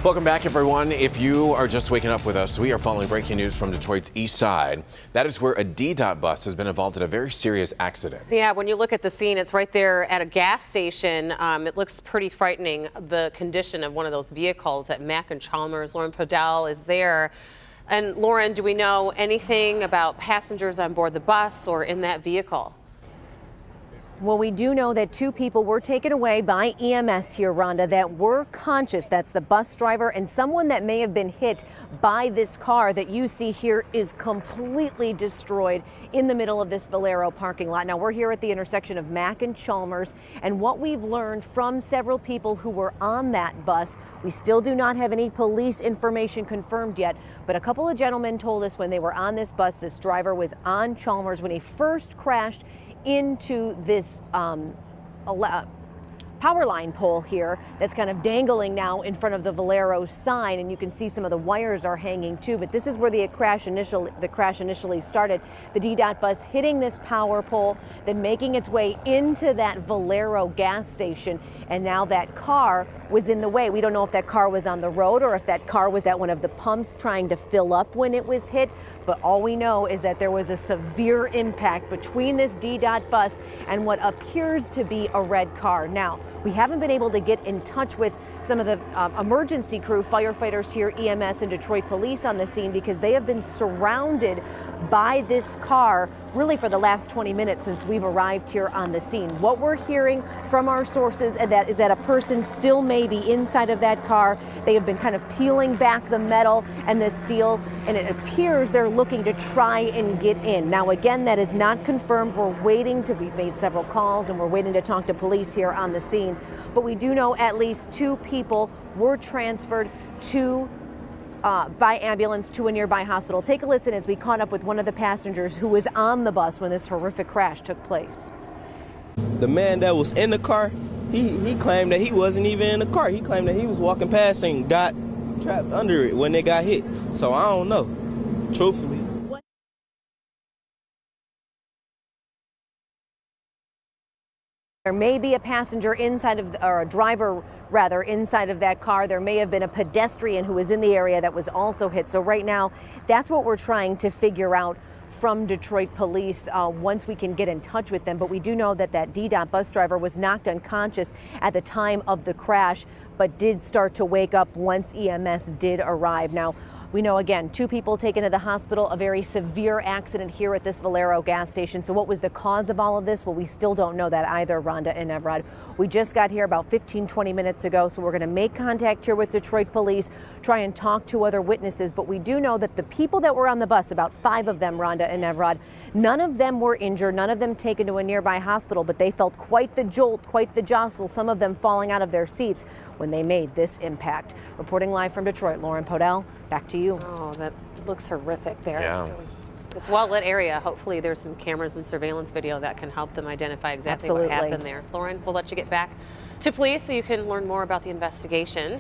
Welcome back, everyone. If you are just waking up with us, we are following breaking news from Detroit's east side. That is where a DDOT bus has been involved in a very serious accident. Yeah, when you look at the scene, it's right there at a gas station. It looks pretty frightening, the condition of one of those vehicles at Mack and Chalmers. Lauren Podell is there. And Lauren, do we know anything about passengers on board the bus or in that vehicle? Well, we do know that 2 people were taken away by EMS here, Rhonda, that were conscious. That's the bus driver and someone that may have been hit by this car that you see here is completely destroyed in the middle of this Valero parking lot. Now, we're here at the intersection of Mack and Chalmers, and what we've learned from several people who were on that bus, we still do not have any police information confirmed yet, but a couple of gentlemen told us when they were on this bus, this driver was on Chalmers when he first crashed into this power line pole here that's kind of dangling now in front of the Valero sign, and you can see some of the wires are hanging too. But this is where the crash initially started. The DDOT bus hitting this power pole, then making its way into that Valero gas station, and now that car was in the way. We don't know if that car was on the road or if that car was at one of the pumps trying to fill up when it was hit. But all we know is that there was a severe impact between this DDOT bus and what appears to be a red car. Now, we haven't been able to get in touch with some of the emergency crew, firefighters here, EMS and Detroit police on the scene, because they have been surrounded by this car really for the last 20 minutes since we've arrived here on the scene. What we're hearing from our sources is that a person still may be inside of that car. They have been kind of peeling back the metal and the steel, and it appears they're looking to try and get in. Now, again, that is not confirmed. We've made several calls and we're waiting to talk to police here on the scene. But we do know at least 2 people were transferred by ambulance to a nearby hospital. Take a listen as we caught up with one of the passengers who was on the bus when this horrific crash took place. The man that was in the car, he claimed that he wasn't even in the car. He claimed that he was walking past and got trapped under it when they got hit. So I don't know, truthfully. There may be a passenger inside of, or a driver rather, inside of that car. There may have been a pedestrian who was in the area that was also hit. So right now, that's what we're trying to figure out from Detroit police once we can get in touch with them. But we do know that that DDOT bus driver was knocked unconscious at the time of the crash, but did start to wake up once EMS did arrive. Now, we know, again, 2 people taken to the hospital, a very severe accident here at this Valero gas station. So what was the cause of all of this? Well, we still don't know that either, Rhonda and Evrod. We just got here about 15-20 minutes ago, so we're going to make contact here with Detroit police, try and talk to other witnesses. But we do know that the people that were on the bus, about 5 of them, Rhonda and Evrod, none of them were injured, none of them taken to a nearby hospital, but they felt quite the jolt, quite the jostle, some of them falling out of their seats when they made this impact. Reporting live from Detroit, Lauren Podell, back to you. Oh, that looks horrific there. Yeah. So it's a well-lit area. Hopefully there's some cameras and surveillance video that can help them identify exactly Absolutely. what happened there. Lauren, we'll let you get back to police so you can learn more about the investigation.